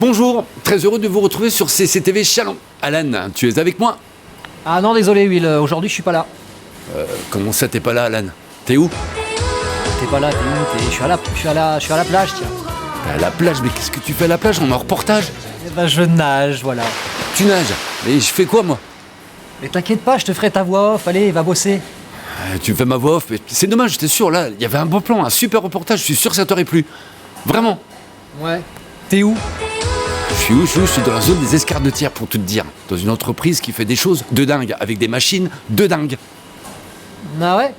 Bonjour, très heureux de vous retrouver sur CCTV Chalon. Alan, tu es avec moi? Ah non, désolé Will, aujourd'hui je suis pas là. Comment ça t'es pas là, Alan? T'es où? T'es pas là, t'es où? Je suis à la plage, tiens. À la plage, mais qu'est-ce que tu fais à la plage? On est en reportage. Eh ben je nage, voilà. Tu nages? Mais je fais quoi, moi? Mais t'inquiète pas, je te ferai ta voix off, allez, va bosser. Tu fais ma voix off, mais c'est dommage, j'étais sûr, là, il y avait un beau plan, un super reportage, je suis sûr que ça t'aurait plu. Vraiment. Ouais. T'es où? Je suis dans la zone des escarres de tir, pour tout te dire. Dans une entreprise qui fait des choses de dingue, avec des machines de dingue. Ah ouais?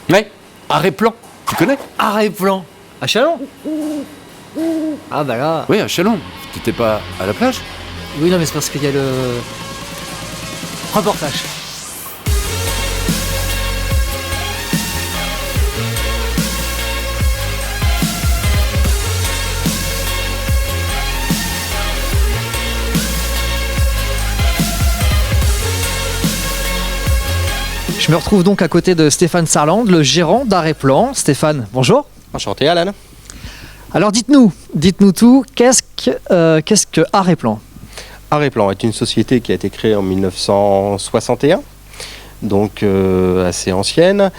Ouais, arrêt plan, tu connais? Arrêt plan. À Chalon? Ah bah là. Oui, à Chalon. T'étais pas à la plage? Oui, non, mais c'est parce qu'il y a le reportage. Je me retrouve donc à côté de Stéphane Sarland, le gérant d'Arrêt Plan. Stéphane, bonjour. Enchanté, Alan. Alors dites-nous tout, qu'est-ce que Arrêt Plan? Arrêt Plan est une société qui a été créée en 1961, donc assez ancienne,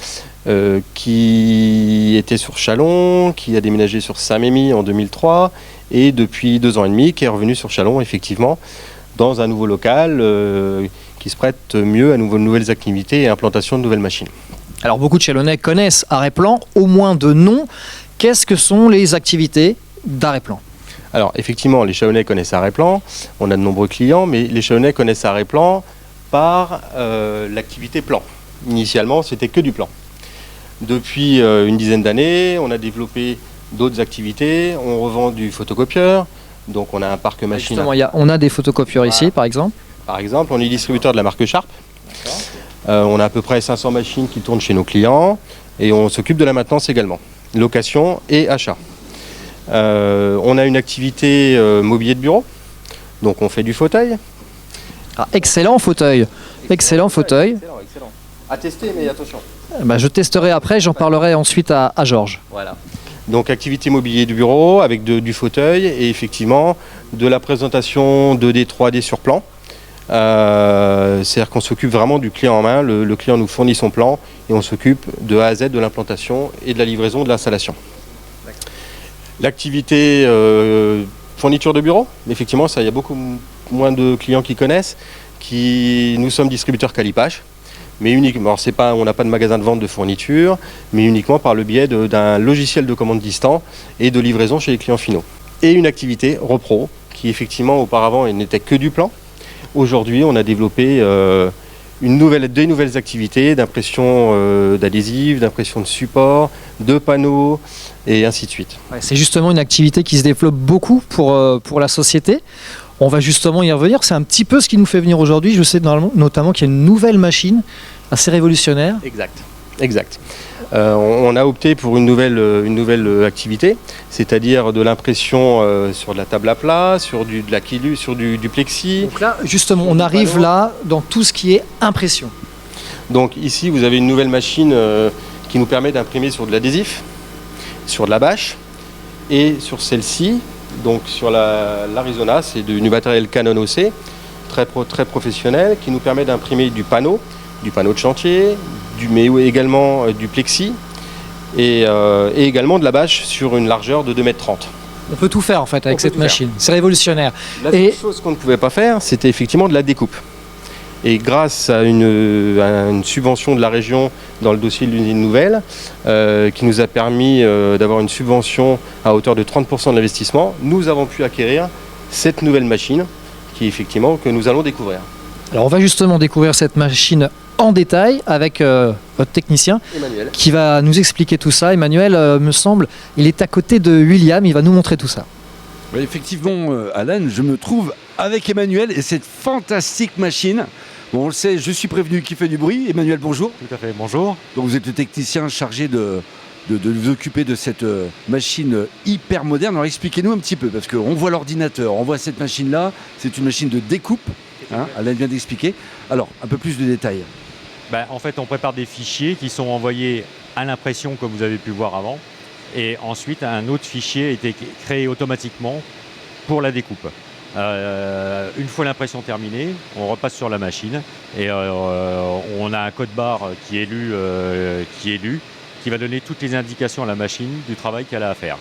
qui était sur Chalon, qui a déménagé sur Saint-Mémy en 2003 et depuis 2 ans et demi qui est revenu sur Chalon effectivement dans un nouveau local qui se prête mieux à nouvelles activités et implantation de nouvelles machines. Alors beaucoup de Chalonnais connaissent Arrêt Plan, au moins de nom. Qu'est-ce que sont les activités d'Arrêt Plan? Alors effectivement, les Chalonnais connaissent Arrêt Plan, on a de nombreux clients, mais les Chalonnais connaissent Arrêt Plan par l'activité plan. Initialement, c'était que du plan. Depuis une dizaine d'années, on a développé d'autres activités, on revend du photocopieur, donc on a un parc machine. Justement, on a des photocopieurs ici, par exemple. Par exemple, on est distributeur de la marque Sharp. On a à peu près 500 machines qui tournent chez nos clients et on s'occupe de la maintenance également, location et achat. On a une activité mobilier de bureau, donc on fait du fauteuil. Ah, excellent fauteuil. Excellent fauteuil. Excellent. À tester, mais attention. Bah, je testerai après, j'en parlerai ensuite à Georges. Voilà. Donc activité mobilier de bureau avec du fauteuil et effectivement de la présentation 2D, 3D sur plan. C'est-à-dire qu'on s'occupe vraiment du client en main, le client nous fournit son plan et on s'occupe de A à Z de l'implantation et de la livraison de l'installation. L'activité fourniture de bureau, effectivement ça il y a beaucoup moins de clients qui connaissent, nous sommes distributeurs Calipache, mais uniquement, on n'a pas de magasin de vente de fourniture, mais uniquement par le biais d'un logiciel de commande distant et de livraison chez les clients finaux. Et une activité Repro, qui effectivement auparavant n'était que du plan. Aujourd'hui, on a développé des nouvelles activités d'impression d'adhésifs, d'impression de support, de panneaux et ainsi de suite. Ouais, c'est justement une activité qui se développe beaucoup pour la société. On va justement y revenir. C'est un petit peu ce qui nous fait venir aujourd'hui. Je sais notamment qu'il y a une nouvelle machine assez révolutionnaire. Exact. On a opté pour une nouvelle activité, c'est-à-dire de l'impression sur de la table à plat, sur du plexi. Donc là, justement, on arrive là dans tout ce qui est impression. Donc ici, vous avez une nouvelle machine qui nous permet d'imprimer sur de l'adhésif, sur de la bâche, et sur celle-ci, donc sur l'Arizona, c'est du matériel Canon OC, très professionnel, qui nous permet d'imprimer du panneau de chantier, mais également du plexi et également de la bâche sur une largeur de 2,30 m. On peut tout faire en fait avec cette machine, c'est révolutionnaire. La seule chose qu'on ne pouvait pas faire, c'était effectivement de la découpe. Et grâce à une subvention de la région dans le dossier de l'usine nouvelle, qui nous a permis d'avoir une subvention à hauteur de 30% de l'investissement, nous avons pu acquérir cette nouvelle machine que nous allons découvrir. Alors on va justement découvrir cette machine en détail avec votre technicien Emmanuel, qui va nous expliquer tout ça. Emmanuel, me semble, il est à côté de William, il va nous montrer tout ça. Oui, effectivement, Alan, je me trouve avec Emmanuel et cette fantastique machine. Bon, on le sait, je suis prévenu qu'il fait du bruit. Emmanuel, bonjour. Tout à fait, bonjour. Donc vous êtes le technicien chargé de vous occuper de cette machine hyper moderne. Alors expliquez-nous un petit peu, parce qu'on voit l'ordinateur, on voit cette machine-là, c'est une machine de découpe, Alain vient d'expliquer. Alors, un peu plus de détails. En fait, on prépare des fichiers qui sont envoyés à l'impression, comme vous avez pu voir avant, et ensuite un autre fichier a été créé automatiquement pour la découpe. Une fois l'impression terminée, on repasse sur la machine et on a un code barre qui est lu, qui va donner toutes les indications à la machine du travail qu'elle a à faire.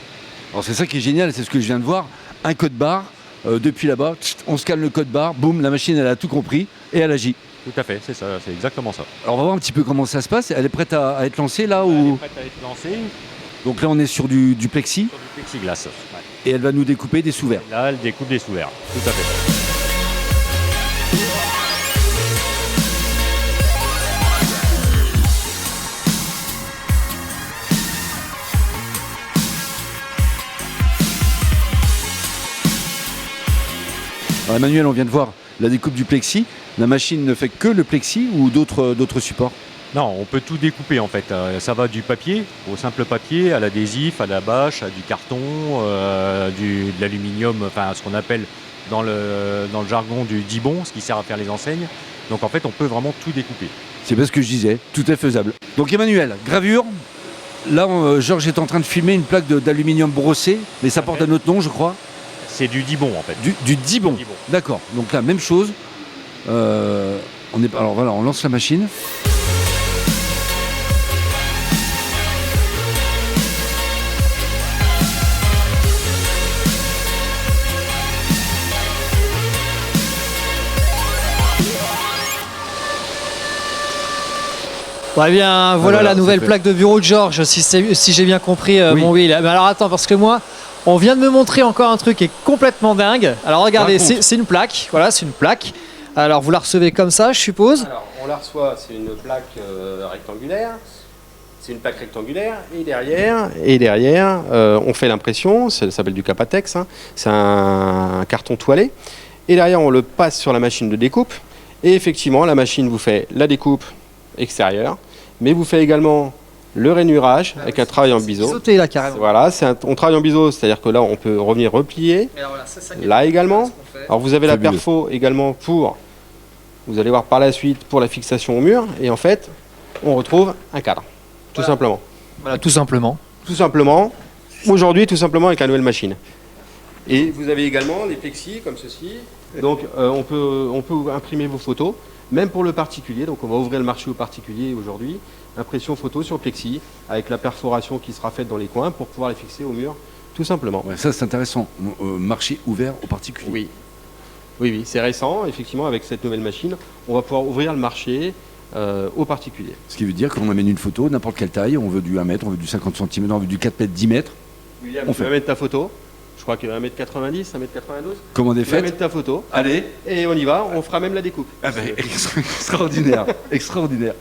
Alors c'est ça qui est génial, c'est ce que je viens de voir. Un code barre, depuis là-bas, on scanne le code barre, boum, la machine elle a tout compris et elle agit. Tout à fait, c'est ça, c'est exactement ça. Alors on va voir un petit peu comment ça se passe. Elle est prête à être lancée là Elle ou... est prête à être lancée Donc là on est sur du plexi sur du plexiglas. Ouais. et elle va nous découper des sous-verts. Là, elle découpe des sous-verts. Tout à fait. Alors, Emmanuel, on vient de voir la découpe du plexi. La machine ne fait que le plexi ou d'autres supports? Non, on peut tout découper en fait. Ça va du papier, au simple papier, à l'adhésif, à la bâche, à du carton, de l'aluminium, enfin ce qu'on appelle dans le jargon du dibon, ce qui sert à faire les enseignes. Donc en fait, on peut vraiment tout découper. C'est bien ce que je disais, tout est faisable. Donc Emmanuel, gravure. Là, Georges est en train de filmer une plaque d'aluminium brossé, mais ça porte un autre nom, je crois. C'est du dibon en fait. Du dibon. Du dibon. D'accord. Donc là, même chose. Alors voilà, on lance la machine. Eh bien, voilà la nouvelle c'est fait. plaque de bureau de Georges, si j'ai bien compris, Oui. mon Will. Mais alors attends, parce que moi, on vient de me montrer encore un truc qui est complètement dingue. Alors regardez, Raconte. c'est une plaque. Voilà, c'est une plaque. Alors vous la recevez comme ça, je suppose. Alors, on la reçoit, c'est une plaque rectangulaire. C'est une plaque rectangulaire. Et derrière, on fait l'impression. Ça s'appelle du Capatex. Hein. C'est un carton toilé. Et derrière, on le passe sur la machine de découpe. Et effectivement, la machine vous fait la découpe extérieure, mais vous fait également le rainurage avec un travail en biseau. Sauter là carrément. Voilà, on travaille en biseau, c'est-à-dire que là, on peut revenir replier. Là également. Alors vous avez la Fabuleux. perfo également pour, vous allez voir par la suite, pour la fixation au mur. Et en fait, on retrouve un cadre, tout simplement. Voilà, tout simplement. Tout simplement, aujourd'hui, tout simplement avec la nouvelle machine. Et vous avez également les plexis comme ceci. Donc on peut imprimer vos photos, même pour le particulier. Donc on va ouvrir le marché au particulier aujourd'hui. Impression photo sur plexi, avec la perforation qui sera faite dans les coins pour pouvoir les fixer au mur, tout simplement. Ouais, ça c'est intéressant. Marché ouvert aux particuliers. Oui. Oui, c'est récent. Effectivement, avec cette nouvelle machine, on va pouvoir ouvrir le marché aux particuliers. Ce qui veut dire qu'on amène une photo, n'importe quelle taille, on veut du 1 mètre, on veut du 50 cm, on veut du 4 mètres, 10 mètres. William, On tu vas fait. mettre ta photo. Je crois qu'il va 1m90, 1m92. Commandez Tu vas fait. mettre ta photo. Allez. Et on y va, on fera même la découpe. Ah ben, extraordinaire, extraordinaire.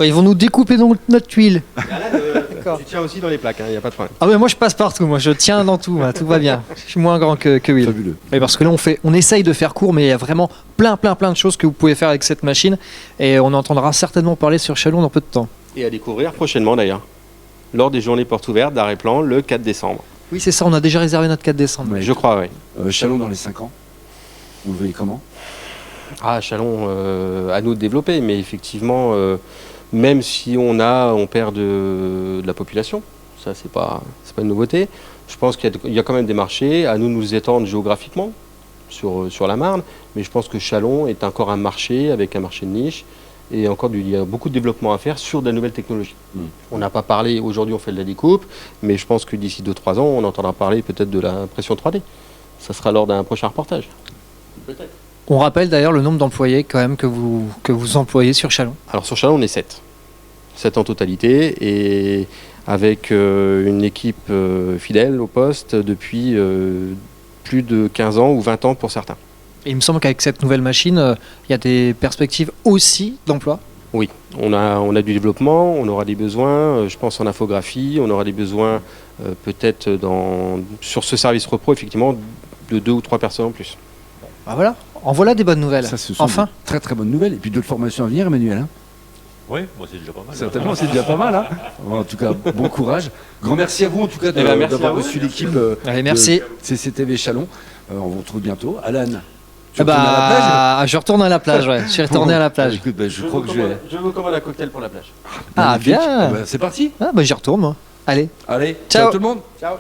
Ils vont nous découper donc notre tuile. D'accord. Tu tiens aussi dans les plaques, il n'y a pas de problème. Ah ouais, moi je passe partout, moi je tiens dans tout, moi, tout va bien. Je suis moins grand que Will. Fabuleux. Oui, parce que là on essaye de faire court, mais il y a vraiment plein de choses que vous pouvez faire avec cette machine, et on entendra certainement parler sur Chalon dans peu de temps. Et à découvrir prochainement d'ailleurs, lors des journées portes ouvertes d'Arrêt Plan le 4 décembre. Oui, c'est ça, on a déjà réservé notre 4 décembre. Ouais. Je crois, oui. Chalon dans les 5 ans. Vous le voyez comment? Ah, Chalon, à nous de développer, mais effectivement, même si on perd de la population, ça c'est pas une nouveauté. Je pense qu'il y a quand même des marchés, à nous de nous étendre géographiquement sur la Marne, mais je pense que Chalon est encore un marché avec un marché de niche. Et encore, il y a beaucoup de développement à faire sur de la nouvelle technologie. On n'a pas parlé, aujourd'hui on fait de la découpe, mais je pense que d'ici 2-3 ans, on entendra parler peut-être de l'impression 3D. Ça sera lors d'un prochain reportage. Peut-être. On rappelle d'ailleurs le nombre d'employés quand même que vous employez sur Chalon. Alors sur Chalon, on est 7. 7 en totalité, et avec une équipe fidèle au poste depuis plus de 15 ans ou 20 ans pour certains. Et il me semble qu'avec cette nouvelle machine, il y a des perspectives aussi d'emploi. Oui, on a du développement, on aura des besoins, je pense en infographie, on aura des besoins peut-être sur ce service repro, effectivement, de 2 ou 3 personnes en plus. Ah voilà, en voilà des bonnes nouvelles. Ça, ce sont Enfin, de très très bonnes nouvelles. Et puis d'autres formations à venir, Emmanuel. Hein. Oui, bon, c'est déjà pas mal. Certainement, c'est déjà pas mal. Hein. Bon, en tout cas, bon courage. Grand merci à vous, en tout cas, Eh ben, merci d'avoir à vous. reçu l'équipe allez, merci. de CCTV Chalon. On vous retrouve bientôt. Alan, tu Ah retournes à la plage je retourne à la plage, ouais. Je suis retourné à la plage. Écoute, je crois que je vais. Je vous commande un cocktail pour la plage. Ah Magnifique. bien. C'est parti. Ah bah j'y retourne moi. Allez. Allez, Ciao. ciao tout le monde. Ciao.